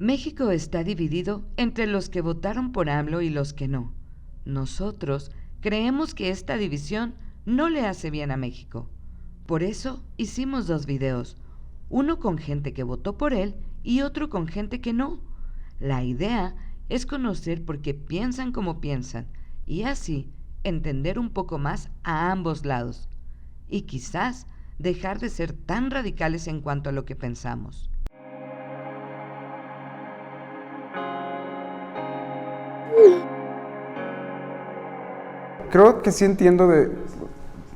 México está dividido entre los que votaron por AMLO y los que no. Nosotros creemos que esta división no le hace bien a México. Por eso hicimos 2 videos, uno con gente que votó por él y otro con gente que no. La idea es conocer por qué piensan como piensan y así entender un poco más a ambos lados y quizás dejar de ser tan radicales en cuanto a lo que pensamos. Creo que sí entiendo de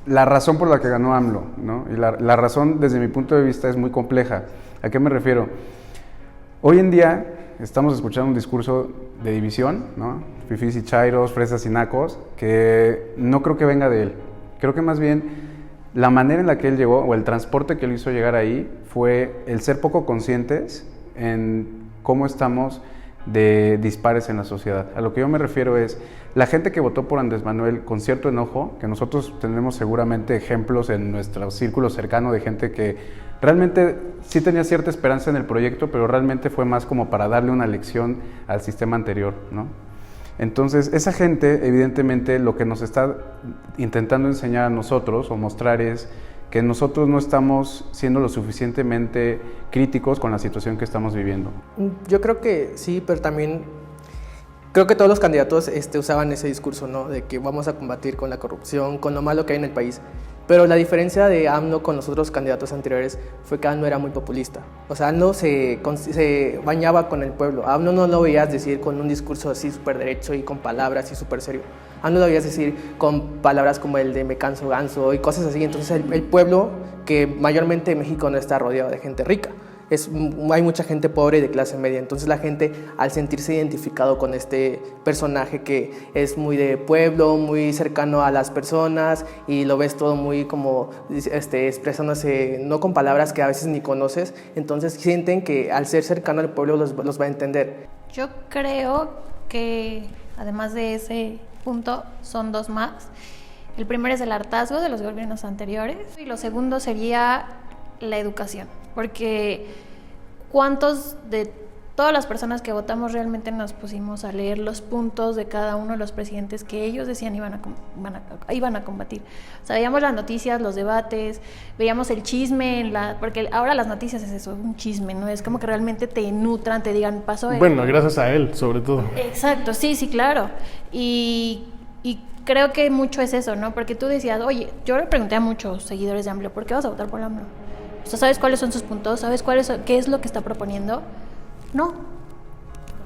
la razón por la que ganó AMLO, ¿no? Y la razón desde mi punto de vista es muy compleja. ¿A qué me refiero? Hoy en día estamos escuchando un discurso de división, ¿no? Fifís y chairos, fresas y nacos, que no creo que venga de él. Creo que más bien la manera en la que él llegó o el transporte que lo hizo llegar ahí fue el ser poco conscientes en cómo estamos de dispares en la sociedad. A lo que yo me refiero es la gente que votó por Andrés Manuel con cierto enojo, que nosotros tenemos seguramente ejemplos en nuestro círculo cercano de gente que realmente sí tenía cierta esperanza en el proyecto, pero realmente fue más como para darle una lección al sistema anterior, ¿no? Entonces, esa gente, evidentemente, lo que nos está intentando enseñar a nosotros o mostrar es que nosotros no estamos siendo lo suficientemente críticos con la situación que estamos viviendo. Yo creo que sí, pero también creo que todos los candidatos usaban ese discurso, ¿no? De que vamos a combatir con la corrupción, con lo malo que hay en el país. Pero la diferencia de AMLO con los otros candidatos anteriores fue que AMLO era muy populista. O sea, AMLO se bañaba con el pueblo. AMLO no lo veías decir con un discurso así súper derecho y con palabras así súper serio. AMLO lo veías decir con palabras como el de me canso ganso y cosas así. Entonces el pueblo, que mayormente en México no está rodeado de gente rica, hay mucha gente pobre y de clase media, entonces la gente al sentirse identificado con este personaje que es muy de pueblo, muy cercano a las personas y lo ves todo muy como expresándose no con palabras que a veces ni conoces, entonces sienten que al ser cercano al pueblo los va a entender. Yo creo que además de ese punto son 2 más. El primero es el hartazgo de los gobiernos anteriores y lo segundo sería la educación, porque ¿cuántos de todas las personas que votamos realmente nos pusimos a leer los puntos de cada uno de los presidentes que ellos decían iban a combatir? O sea, veíamos las noticias, los debates, veíamos el chisme, porque ahora las noticias es eso, un chisme, ¿no? Es como que realmente te nutran, te digan, pasó esto. Bueno, gracias a él, sobre todo. Exacto, sí, claro. Y creo que mucho es eso, ¿no? Porque tú decías, oye, yo le pregunté a muchos seguidores de AMLO, ¿por qué vas a votar por AMLO? O sea, ¿sabes cuáles son sus puntos? ¿Sabes qué es lo que está proponiendo? No.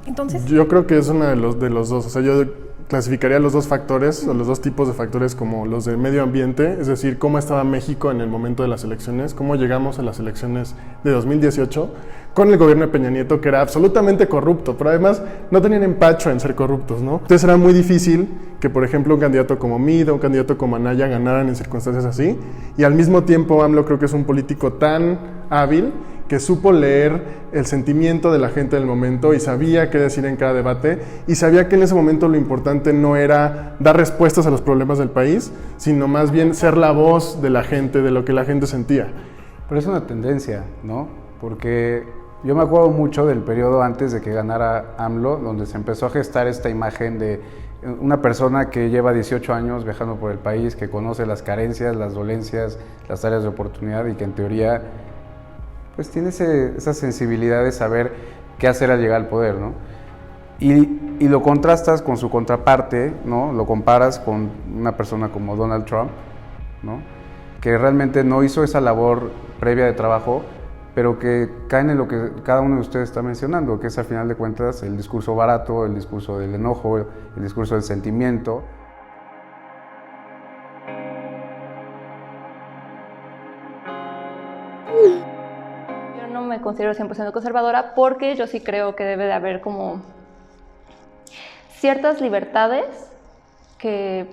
Entonces, yo creo que es uno de los dos. O sea, yo clasificaría los 2 factores, o los 2 tipos de factores como los de medio ambiente, es decir, cómo estaba México en el momento de las elecciones, cómo llegamos a las elecciones de 2018 con el gobierno de Peña Nieto, que era absolutamente corrupto, pero además no tenían empacho en ser corruptos, ¿no? Entonces era muy difícil que, por ejemplo, un candidato como Mid o un candidato como Anaya ganaran en circunstancias así, y al mismo tiempo AMLO creo que es un político tan hábil que supo leer el sentimiento de la gente del momento y sabía qué decir en cada debate y sabía que en ese momento lo importante no era dar respuestas a los problemas del país, sino más bien ser la voz de la gente, de lo que la gente sentía. Pero es una tendencia, ¿no? Porque yo me acuerdo mucho del periodo antes de que ganara AMLO, donde se empezó a gestar esta imagen de una persona que lleva 18 años viajando por el país, que conoce las carencias, las dolencias, las áreas de oportunidad y que en teoría pues tiene esa sensibilidad de saber qué hacer al llegar al poder, ¿no? Y lo contrastas con su contraparte, ¿no? Lo comparas con una persona como Donald Trump, ¿no? Que realmente no hizo esa labor previa de trabajo, pero que caen en lo que cada uno de ustedes está mencionando, que es al final de cuentas el discurso barato, el discurso del enojo, el discurso del sentimiento. No me considero 100% conservadora porque yo sí creo que debe de haber como ciertas libertades que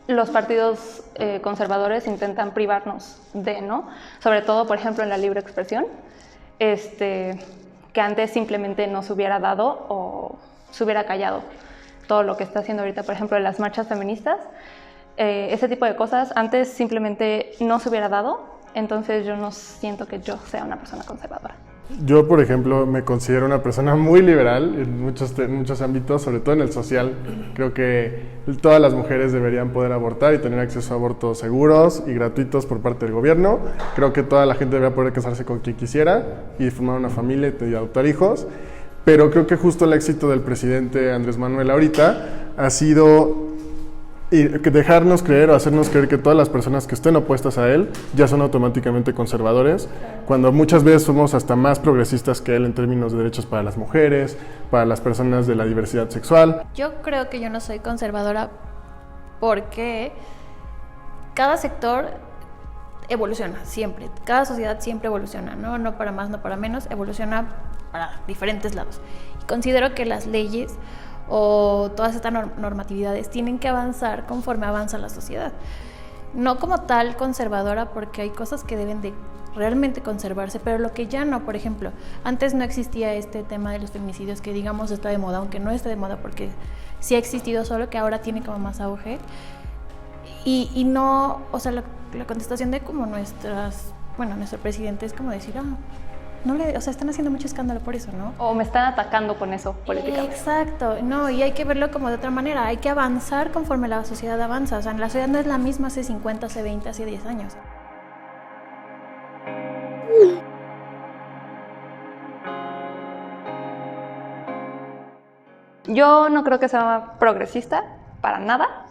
los partidos conservadores intentan privarnos de, ¿no? Sobre todo, por ejemplo, en la libre expresión, que antes simplemente no se hubiera dado o se hubiera callado. Todo lo que está haciendo ahorita, por ejemplo, en las marchas feministas, ese tipo de cosas antes simplemente no se hubiera dado. Entonces yo no siento que yo sea una persona conservadora. Yo, por ejemplo, me considero una persona muy liberal en muchos ámbitos, sobre todo en el social. Creo que todas las mujeres deberían poder abortar y tener acceso a abortos seguros y gratuitos por parte del gobierno. Creo que toda la gente debería poder casarse con quien quisiera y formar una familia y adoptar hijos. Pero creo que justo el éxito del presidente Andrés Manuel ahorita ha sido dejarnos creer o hacernos creer que todas las personas que estén opuestas a él ya son automáticamente conservadores, cuando muchas veces somos hasta más progresistas que él en términos de derechos para las mujeres, para las personas de la diversidad sexual. Yo creo que yo no soy conservadora porque cada sector evoluciona siempre, cada sociedad siempre evoluciona, no para más, no para menos, evoluciona para diferentes lados. Y considero que las leyes o todas estas normatividades tienen que avanzar conforme avanza la sociedad. No como tal conservadora, porque hay cosas que deben de realmente conservarse, pero lo que ya no, por ejemplo, antes no existía este tema de los feminicidios que digamos está de moda, aunque no está de moda porque sí ha existido, solo que ahora tiene como más auge. Y no, o sea, la contestación de como nuestro presidente es como decir, están haciendo mucho escándalo por eso, ¿no? O me están atacando con eso políticamente. Exacto, no, y hay que verlo como de otra manera, hay que avanzar conforme la sociedad avanza, o sea, la sociedad no es la misma hace 50, hace 20, hace 10 años. Yo no creo que sea progresista, para nada.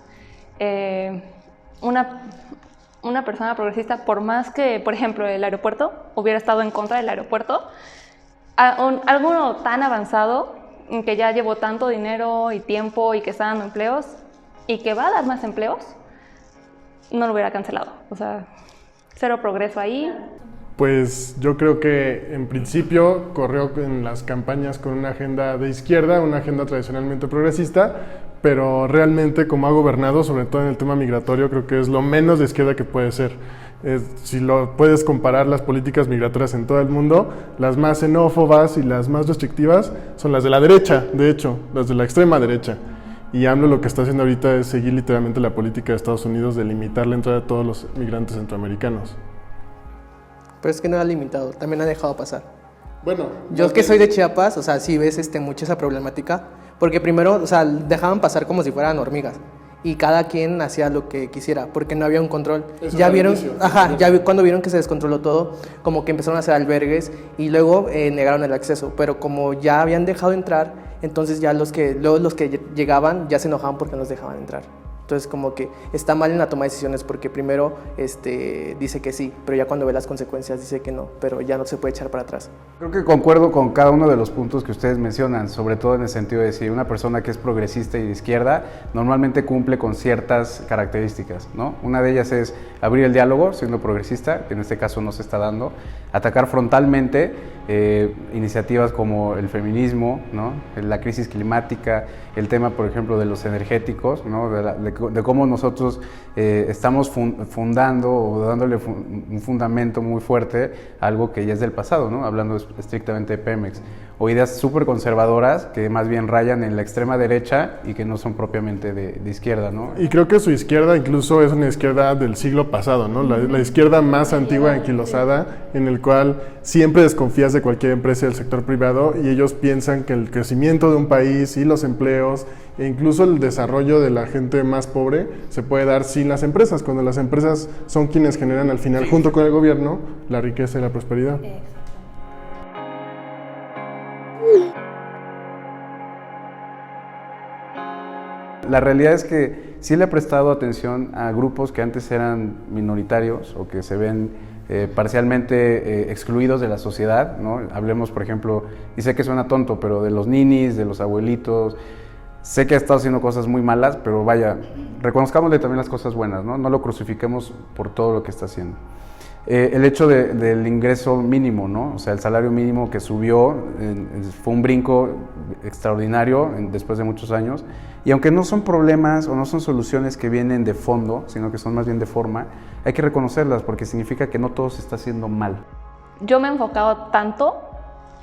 Una persona progresista, por más que, por ejemplo, el aeropuerto, hubiera estado en contra del aeropuerto, algo tan avanzado, que ya llevó tanto dinero y tiempo y que está dando empleos y que va a dar más empleos, no lo hubiera cancelado. O sea, cero progreso ahí. Pues yo creo que en principio corrió en las campañas con una agenda de izquierda, una agenda tradicionalmente progresista, pero realmente como ha gobernado, sobre todo en el tema migratorio, creo que es lo menos de izquierda que puede ser. Si lo puedes comparar las políticas migratorias en todo el mundo, las más xenófobas y las más restrictivas son las de la derecha, de hecho, las de la extrema derecha. Y AMLO lo que está haciendo ahorita es seguir literalmente la política de Estados Unidos de limitar la entrada de todos los migrantes centroamericanos. Pero es que no ha limitado, también ha dejado pasar. Bueno, Yo que soy de Chiapas, o sea, sí ves mucho esa problemática, porque primero, o sea, dejaban pasar como si fueran hormigas y cada quien hacía lo que quisiera, porque no había un control. Eso Ya al vieron, inicio. cuando vieron que se descontroló todo, como que empezaron a hacer albergues y luego negaron el acceso, pero como ya habían dejado entrar, entonces ya los que llegaban ya se enojaban porque no los dejaban entrar. Entonces como que está mal en la toma de decisiones porque primero dice que sí, pero ya cuando ve las consecuencias dice que no, pero ya no se puede echar para atrás. Creo que concuerdo con cada uno de los puntos que ustedes mencionan, sobre todo en el sentido de si una persona que es progresista y de izquierda normalmente cumple con ciertas características, ¿no? Una de ellas es abrir el diálogo siendo progresista, que en este caso no se está dando, atacar frontalmente iniciativas como el feminismo, ¿no? La crisis climática, el tema, por ejemplo, de los energéticos, ¿no? De cómo nosotros estamos fundando o dándole un fundamento muy fuerte a algo que ya es del pasado, ¿no? Hablando estrictamente de Pemex, o ideas súper conservadoras que más bien rayan en la extrema derecha y que no son propiamente de izquierda, ¿no? y creo que su izquierda incluso es una izquierda del siglo pasado, ¿no? La izquierda más antigua, anquilosada, en el cual siempre desconfías de cualquier empresa del sector privado y ellos piensan que el crecimiento de un país y los empleos e incluso el desarrollo de la gente más pobre se puede dar sin las empresas, cuando las empresas son quienes generan al final, junto con el gobierno, la riqueza y la prosperidad. La realidad es que sí le he prestado atención a grupos que antes eran minoritarios o que se ven parcialmente excluidos de la sociedad, ¿no? Hablemos, por ejemplo, y sé que suena tonto, pero de los ninis, de los abuelitos. Sé que ha estado haciendo cosas muy malas, pero vaya, reconozcámosle también las cosas buenas, ¿no? No lo crucifiquemos por todo lo que está haciendo. El hecho del ingreso mínimo, ¿no? O sea, el salario mínimo que subió fue un brinco extraordinario después de muchos años. Y aunque no son problemas o no son soluciones que vienen de fondo, sino que son más bien de forma, hay que reconocerlas porque significa que no todo se está haciendo mal. Yo me he enfocado tanto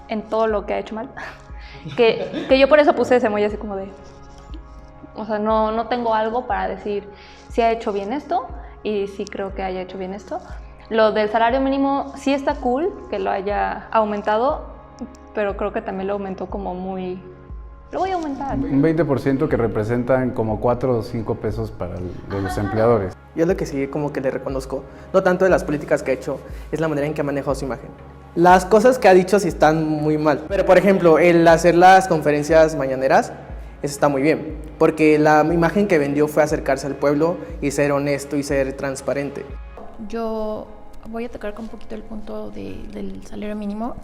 en todo lo que ha hecho mal, que yo por eso puse ese emoji así como de... O sea, no tengo algo para decir si ha hecho bien esto y si creo que haya hecho bien esto. Lo del salario mínimo sí está cool que lo haya aumentado, pero creo que también lo aumentó como muy... Lo voy a aumentar. Un 20% que representan como 4 o 5 pesos para de los empleadores. Yo lo que sí como que le reconozco, no tanto de las políticas que ha hecho, es la manera en que ha manejado su imagen. Las cosas que ha dicho sí están muy mal, pero por ejemplo, el hacer las conferencias mañaneras, eso está muy bien, porque la imagen que vendió fue acercarse al pueblo y ser honesto y ser transparente. Yo voy a tocar con un poquito el punto del salario mínimo.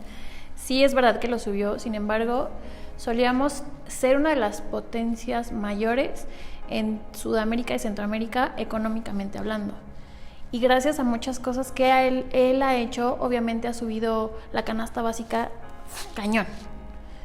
Sí es verdad que lo subió, sin embargo, solíamos ser una de las potencias mayores en Sudamérica y Centroamérica económicamente hablando. Y gracias a muchas cosas que él ha hecho, obviamente ha subido la canasta básica cañón.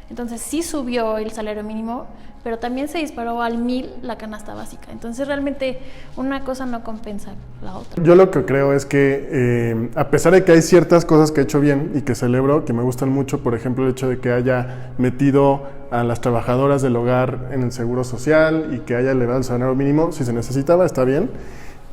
Entonces sí subió el salario mínimo, pero también se disparó al 1000 la canasta básica. Entonces realmente una cosa no compensa la otra. Yo lo que creo es que a pesar de que hay ciertas cosas que ha hecho bien y que celebro, que me gustan mucho, por ejemplo el hecho de que haya metido a las trabajadoras del hogar en el seguro social y que haya elevado el salario mínimo, si se necesitaba, está bien.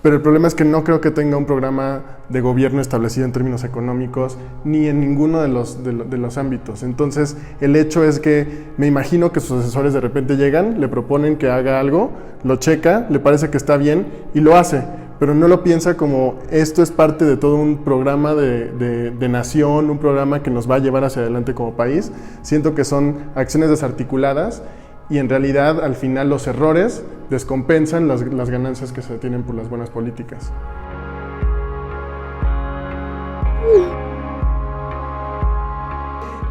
Pero el problema es que no creo que tenga un programa de gobierno establecido en términos económicos ni en ninguno de los ámbitos. Entonces, el hecho es que me imagino que sus asesores de repente llegan, le proponen que haga algo, lo checa, le parece que está bien y lo hace, pero no lo piensa como esto es parte de todo un programa de nación, un programa que nos va a llevar hacia adelante como país. Siento que son acciones desarticuladas y en realidad al final los errores descompensan las ganancias que se tienen por las buenas políticas.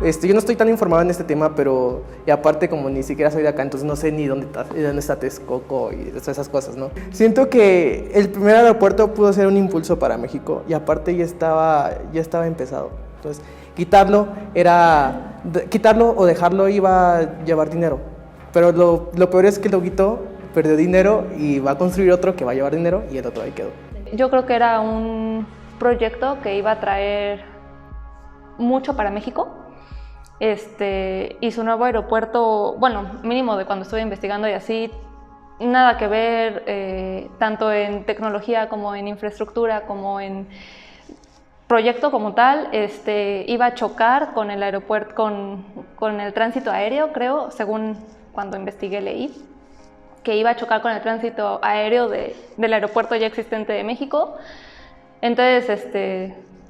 Yo no estoy tan informado en este tema, pero y aparte como ni siquiera soy de acá, entonces no sé ni dónde está Texcoco y todas esas cosas, ¿no? Siento que el primer aeropuerto pudo ser un impulso para México y aparte ya estaba empezado. Entonces, quitarlo o dejarlo iba a llevar dinero. Pero lo peor es que lo quitó, perdió dinero y va a construir otro que va a llevar dinero y el otro ahí quedó. Yo creo que era un proyecto que iba a traer mucho para México. Y su nuevo aeropuerto, bueno, mínimo de cuando estuve investigando y así, nada que ver, tanto en tecnología como en infraestructura, como en proyecto como tal, iba a chocar con el aeropuerto, con el tránsito aéreo, creo, según cuando investigué leí, que iba a chocar con el tránsito aéreo del aeropuerto ya existente de México. Entonces,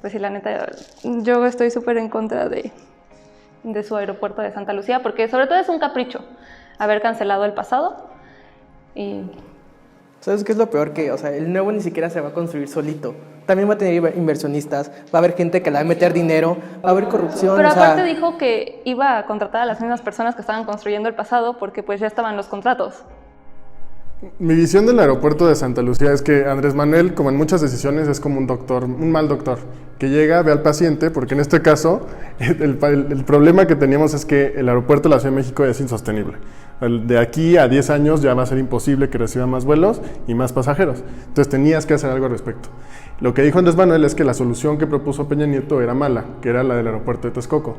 pues sí, la neta, yo estoy súper en contra de su aeropuerto de Santa Lucía, porque sobre todo es un capricho haber cancelado el pasado. Y ¿sabes qué es lo peor? Que, o sea, el nuevo ni siquiera se va a construir solito. También va a tener inversionistas, va a haber gente que le va a meter dinero, va a haber corrupción. Pero aparte dijo que iba a contratar a las mismas personas que estaban construyendo el pasado porque pues ya estaban los contratos. Mi visión del aeropuerto de Santa Lucía es que Andrés Manuel, como en muchas decisiones, es como un doctor, un mal doctor, que llega, ve al paciente, porque en este caso el problema que teníamos es que el aeropuerto de la Ciudad de México es insostenible. De aquí a 10 años ya va a ser imposible que reciba más vuelos y más pasajeros. Entonces tenías que hacer algo al respecto. Lo que dijo Andrés Manuel es que la solución que propuso Peña Nieto era mala, que era la del aeropuerto de Texcoco.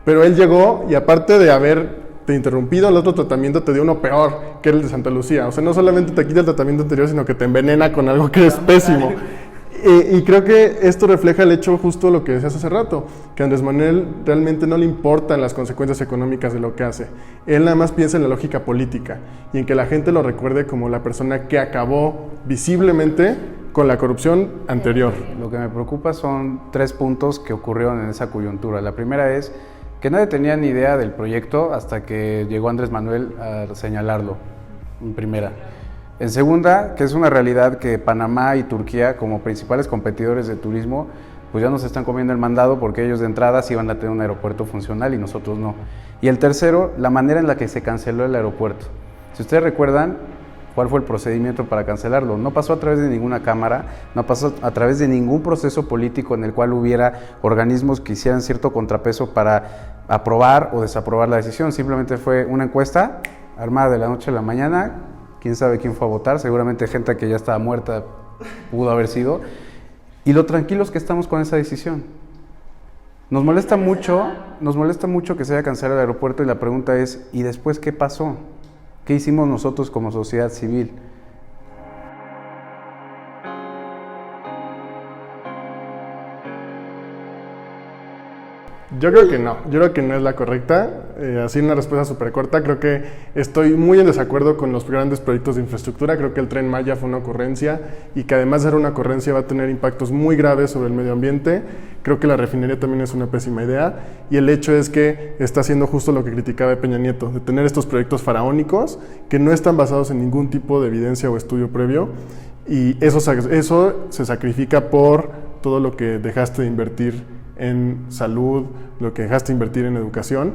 Pero él llegó y aparte de haberte interrumpido, el otro tratamiento te dio uno peor, que era el de Santa Lucía. O sea, no solamente te quita el tratamiento anterior, sino que te envenena con algo que es pésimo. Y creo que esto refleja el hecho justo lo que decías hace rato, que a Andrés Manuel realmente no le importan las consecuencias económicas de lo que hace. Él nada más piensa en la lógica política y en que la gente lo recuerde como la persona que acabó visiblemente con la corrupción anterior. Lo que me preocupa son 3 puntos que ocurrieron en esa coyuntura. La primera es que nadie tenía ni idea del proyecto hasta que llegó Andrés Manuel a señalarlo, en primera. En segunda, que es una realidad que Panamá y Turquía, como principales competidores de turismo, pues ya nos están comiendo el mandado porque ellos de entrada sí van a tener un aeropuerto funcional y nosotros no. Y el tercero, la manera en la que se canceló el aeropuerto. Si ustedes recuerdan, ¿cuál fue el procedimiento para cancelarlo? No pasó a través de ninguna cámara, no pasó a través de ningún proceso político en el cual hubiera organismos que hicieran cierto contrapeso para aprobar o desaprobar la decisión. Simplemente fue una encuesta armada de la noche a la mañana. Quién sabe quién fue a votar, seguramente gente que ya estaba muerta pudo haber sido. Y lo tranquilos que estamos con esa decisión. Nos molesta mucho que se haya cancelado el aeropuerto y la pregunta es, ¿y después qué pasó? ¿Qué hicimos nosotros como sociedad civil? Yo creo que no, es la correcta. Así una respuesta súper corta, creo que estoy muy en desacuerdo con los grandes proyectos de infraestructura. Creo que el Tren Maya fue una ocurrencia y que además de ser una ocurrencia va a tener impactos muy graves sobre el medio ambiente. Creo que la refinería también es una pésima idea y el hecho es que está haciendo justo lo que criticaba de Peña Nieto, de tener estos proyectos faraónicos que no están basados en ningún tipo de evidencia o estudio previo, y eso se sacrifica por todo lo que dejaste de invertir en salud, lo que dejaste de invertir en educación.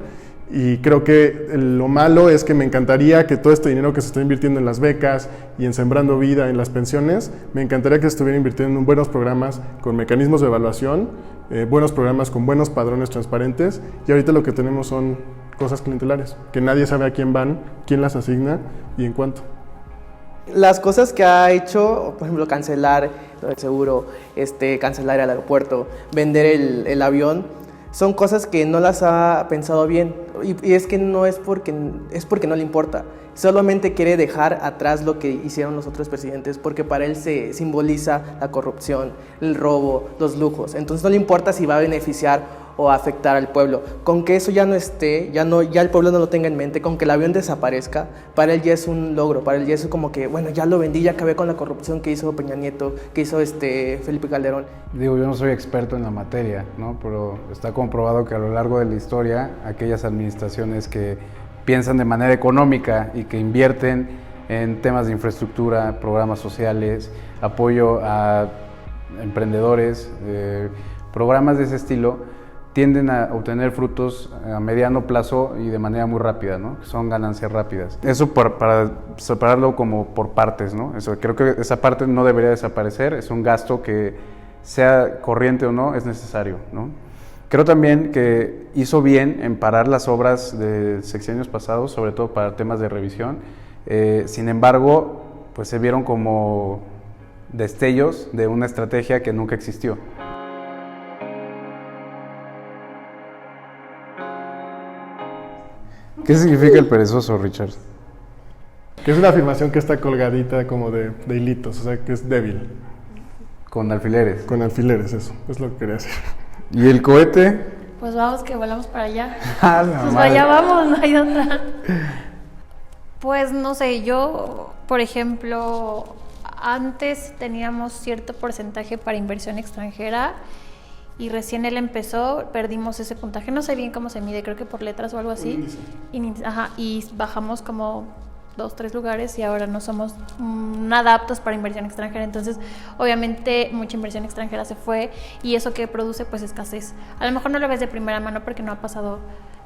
Y creo que lo malo es que me encantaría que todo este dinero que se está invirtiendo en las becas y en Sembrando Vida, en las pensiones, me encantaría que se estuviera invirtiendo en buenos programas con mecanismos de evaluación, buenos programas con buenos padrones transparentes, y ahorita lo que tenemos son cosas clientelares, que nadie sabe a quién van, quién las asigna y en cuánto. Las cosas que ha hecho, por ejemplo, cancelar el seguro, cancelar el aeropuerto, vender el avión, son cosas que no las ha pensado bien, y es que no es porque no le importa, solamente quiere dejar atrás lo que hicieron los otros presidentes, porque para él se simboliza la corrupción, el robo, los lujos, entonces no le importa si va a beneficiar o afectar al pueblo. Con que eso ya no esté, ya el pueblo no lo tenga en mente, con que el avión desaparezca, para él ya es un logro, para él ya es como que, bueno, ya lo vendí, ya acabé con la corrupción que hizo Peña Nieto, que hizo Felipe Calderón. Digo, yo no soy experto en la materia, ¿no? Pero está comprobado que a lo largo de la historia, aquellas administraciones que piensan de manera económica y que invierten en temas de infraestructura, programas sociales, apoyo a emprendedores, programas de ese estilo, tienden a obtener frutos a mediano plazo y de manera muy rápida, ¿no? Que son ganancias rápidas. Eso para separarlo como por partes, ¿no? Eso, creo que esa parte no debería desaparecer, es un gasto que, sea corriente o no, es necesario, ¿no? Creo también que hizo bien en parar las obras de sexenios pasados, sobre todo para temas de revisión. Sin embargo, pues se vieron como destellos de una estrategia que nunca existió. ¿Qué significa el perezoso, Richard? Que es una afirmación que está colgadita como de hilitos, o sea, que es débil. Con alfileres. Con alfileres, eso, es lo que quería decir. ¿Y el cohete? Pues vamos que volamos para allá. ¡Ah, la Pues madre! allá vamos, no hay otra. Pues no sé, yo, por ejemplo, antes teníamos cierto porcentaje para inversión extranjera y recién él empezó, perdimos ese puntaje, no sé bien cómo se mide, creo que por letras o algo así. Y bajamos como 2-3 lugares y ahora no somos nada aptos para inversión extranjera, entonces obviamente mucha inversión extranjera se fue y eso que produce pues escasez. A lo mejor no lo ves de primera mano porque no ha pasado,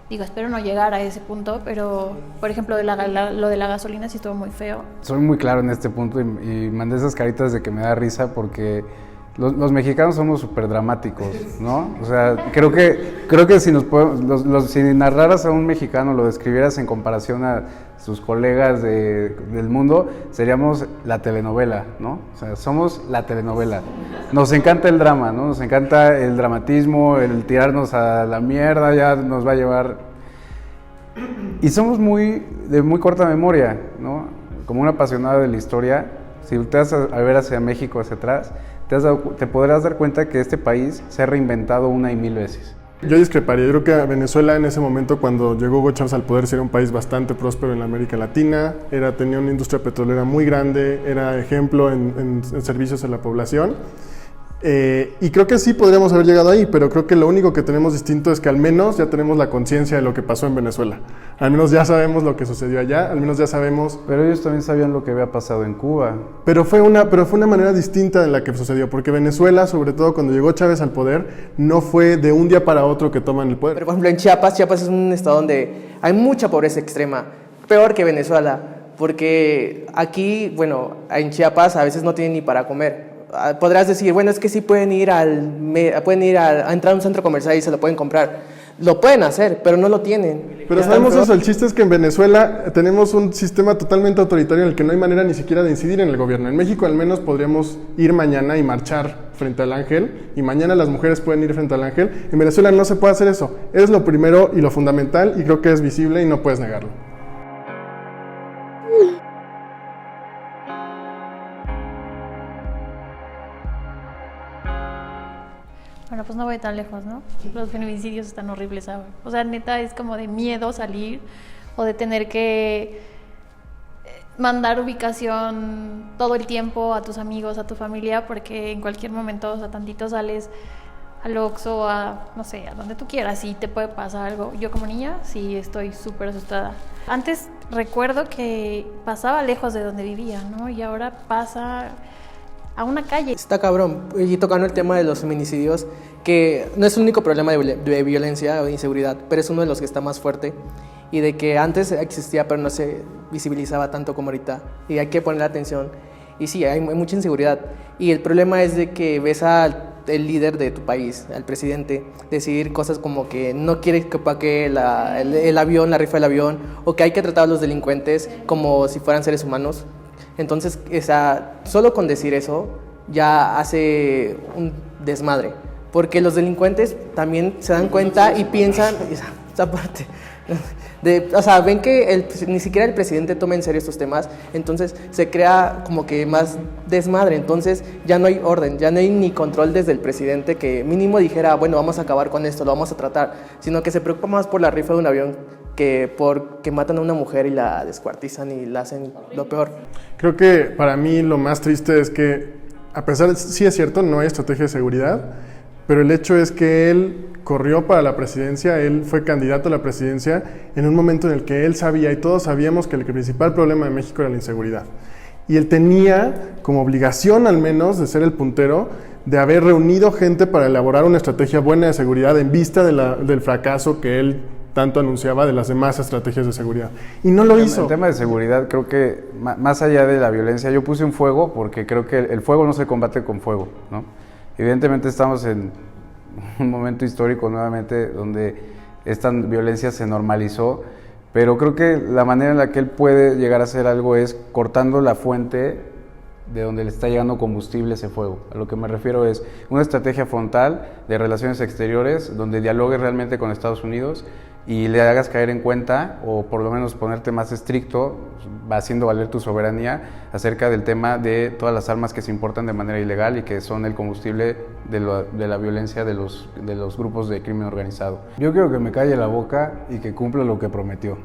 digo, espero no llegar a ese punto, pero por ejemplo lo de la gasolina sí estuvo muy feo. Soy muy claro en este punto y mandé esas caritas de que me da risa porque los mexicanos somos súper dramáticos, ¿no? O sea, creo que si si narraras a un mexicano, lo describieras en comparación a sus colegas del mundo, seríamos la telenovela, ¿no? O sea, somos la telenovela. Nos encanta el drama, ¿no? Nos encanta el dramatismo, el tirarnos a la mierda, ya nos va a llevar. Y somos de muy corta memoria, ¿no? Como un apasionado de la historia, si te vas a ver hacia México, hacia atrás, te podrás dar cuenta que este país se ha reinventado una y mil veces. Yo discreparía, yo creo que Venezuela en ese momento cuando llegó Hugo Chávez al poder sí era un país bastante próspero en la América Latina, tenía una industria petrolera muy grande, era ejemplo en servicios a la población. Y creo que sí podríamos haber llegado ahí, pero creo que lo único que tenemos distinto es que al menos ya tenemos la conciencia de lo que pasó en Venezuela. Al menos ya sabemos lo que sucedió allá, al menos ya sabemos... Pero ellos también sabían lo que había pasado en Cuba. Pero fue una manera distinta en la que sucedió, porque Venezuela, sobre todo cuando llegó Chávez al poder, no fue de un día para otro que toman el poder. Pero por ejemplo en Chiapas es un estado donde hay mucha pobreza extrema, peor que Venezuela, porque aquí, bueno, en Chiapas a veces no tienen ni para comer. Podrás decir, bueno, es que sí pueden ir a entrar a un centro comercial y se lo pueden comprar. Lo pueden hacer, pero no lo tienen. Pero sabemos eso, el chiste es que en Venezuela tenemos un sistema totalmente autoritario en el que no hay manera ni siquiera de incidir en el gobierno. En México al menos podríamos ir mañana y marchar frente al ángel, y mañana las mujeres pueden ir frente al ángel. En Venezuela no se puede hacer eso. Es lo primero y lo fundamental, y creo que es visible y no puedes negarlo. Bueno, pues pues no voy tan lejos, ¿no? Los feminicidios están horribles ahora. O sea, neta, es como de miedo salir o de tener que mandar ubicación todo el tiempo a tus amigos, a tu familia, porque en cualquier momento, o sea, tantito sales al Oxxo, a, no sé, a donde tú quieras y te puede pasar algo. Yo como niña sí estoy súper asustada. Antes recuerdo que pasaba lejos de donde vivía, ¿no? Y ahora pasa a una calle. Está cabrón. Y tocando el tema de los feminicidios, que no es el único problema de violencia o de inseguridad, pero es uno de los que está más fuerte. Y de que antes existía, pero no se visibilizaba tanto como ahorita. Y hay que ponerle atención. Y sí, hay mucha inseguridad. Y el problema es de que ves al líder de tu país, al presidente, decidir cosas como que no quiere que pague el avión, la rifa del avión, o que hay que tratar a los delincuentes como si fueran seres humanos. Entonces, solo con decir eso ya hace un desmadre, porque los delincuentes también se dan cuenta y piensan, esa parte, o sea, ven que ni siquiera el presidente toma en serio estos temas, entonces se crea como que más desmadre, entonces ya no hay orden, ya no hay ni control desde el presidente que mínimo dijera, bueno, vamos a acabar con esto, lo vamos a tratar, sino que se preocupa más por la rifa de un avión que porque matan a una mujer y la descuartizan y la hacen lo peor. Creo que para mí lo más triste es que, a pesar de, sí es cierto, no hay estrategia de seguridad, pero el hecho es que él corrió para la presidencia, él fue candidato a la presidencia en un momento en el que él sabía y todos sabíamos que el principal problema de México era la inseguridad. Y él tenía como obligación al menos de ser el puntero, de haber reunido gente para elaborar una estrategia buena de seguridad en vista del fracaso que él tanto anunciaba de las demás estrategias de seguridad. Y no lo hizo. El tema de seguridad, creo que más allá de la violencia, yo puse un fuego porque creo que el fuego no se combate con fuego, ¿no? Evidentemente estamos en un momento histórico nuevamente donde esta violencia se normalizó, pero creo que la manera en la que él puede llegar a hacer algo es cortando la fuente de donde le está llegando combustible ese fuego. A lo que me refiero es una estrategia frontal de relaciones exteriores donde dialogue realmente con Estados Unidos y le hagas caer en cuenta, o por lo menos ponerte más estricto, haciendo valer tu soberanía acerca del tema de todas las armas que se importan de manera ilegal y que son el combustible de la violencia de los grupos de crimen organizado. Yo quiero que me calle la boca y que cumpla lo que prometió.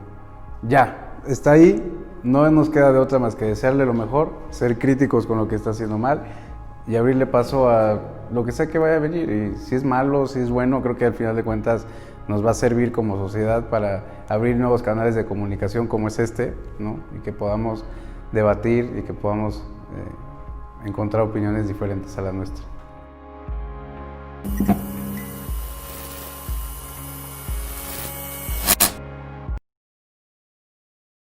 Ya, está ahí, no nos queda de otra más que desearle lo mejor, ser críticos con lo que está haciendo mal y abrirle paso a lo que sea que vaya a venir. Y si es malo, si es bueno, creo que al final de cuentas nos va a servir como sociedad para abrir nuevos canales de comunicación como es este, ¿no? Y que podamos debatir y que podamos encontrar opiniones diferentes a la nuestra.